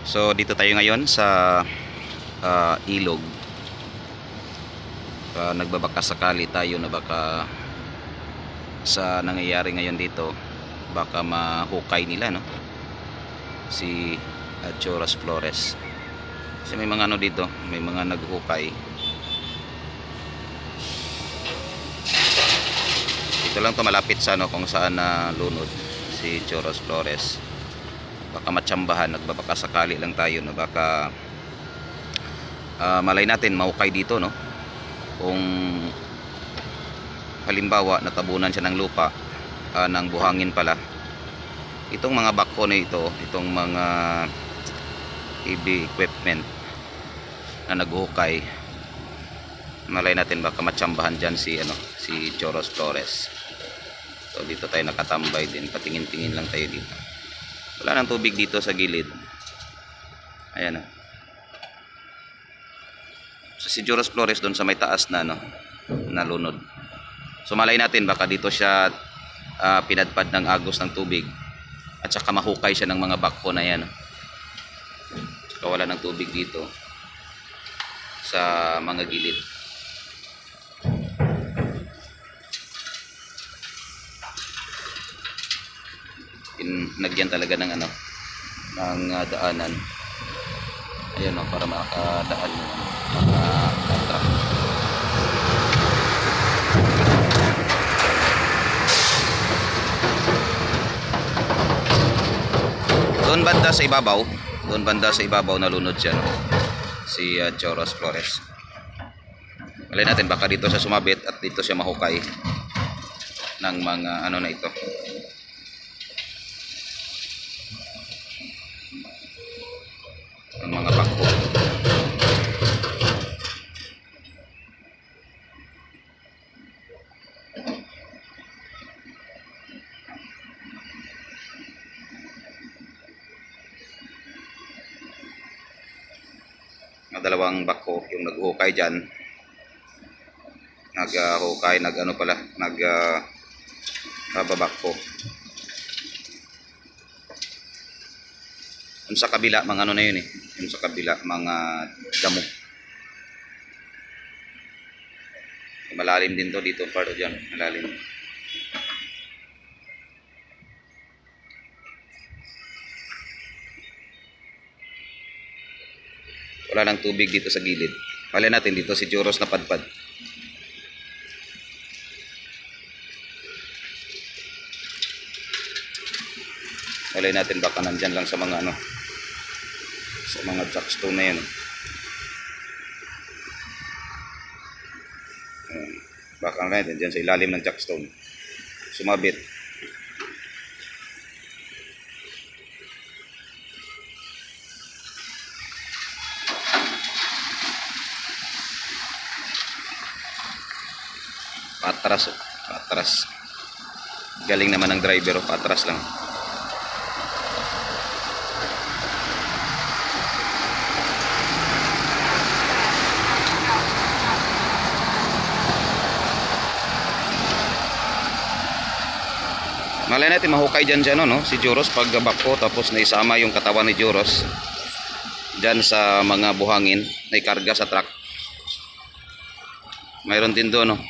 So dito tayo ngayon sa ilog. Nagbabaka sakali tayo na baka sa nangyayari ngayon dito baka mahukay nila, no, si Achoras Flores. Kasi may mga ano dito, may mga naghukay. Dito lang to malapit sa ano kung saan na lunod si Achoras Flores. Baka matsambahan, nagbabaka sakali lang tayo na baka malay natin mahukay dito, no, kung halimbawa natabunan siya ng lupa, ng buhangin pala. Itong mga bako na ito, itong mga heavy equipment na naghukay, malay natin baka matsambahan dyan si Achoras Flores. So dito tayo nakatambay din, patingin-tingin lang tayo dito. Wala nang tubig dito sa gilid. Ayan, oh. So si Achoras Flores doon sa may taas na, no, nalunod. So malay natin baka dito siya pinadpad ng agos ng tubig at saka mahukay siya ng mga bako na yan. Saka wala ng tubig dito sa mga gilid. Nagyan talaga ng ng daanan. Ayan, no, para makadaan yung mga truck. Doon banda sa ibabaw nalunod siya, no, si Achoras Flores. Malay natin baka dito siya sumabit at dito siya mahukay ng mga na ito. Ang mga bako. Dalawang bako yung naghukay dyan. Naghukay, babako. Yung sa kabila, mga na yun eh. Yung sa kabila, mga damo. Malalim din to dito, part dyan. Malalim. Wala nang tubig dito sa gilid. Malay natin dito si Achoras na padpad. Malay natin baka nandyan lang sa mga sa mga jackstone na yan. Baka natin dyan sa ilalim ng jackstone sumabit. Patras. Galing naman ng driver, patras lang. Malay natin mahukay dyan siya, no, si Achoras pagbako, tapos naisama yung katawan ni Achoras dyan sa mga buhangin na ikarga sa truck. Mayroon din doon, no.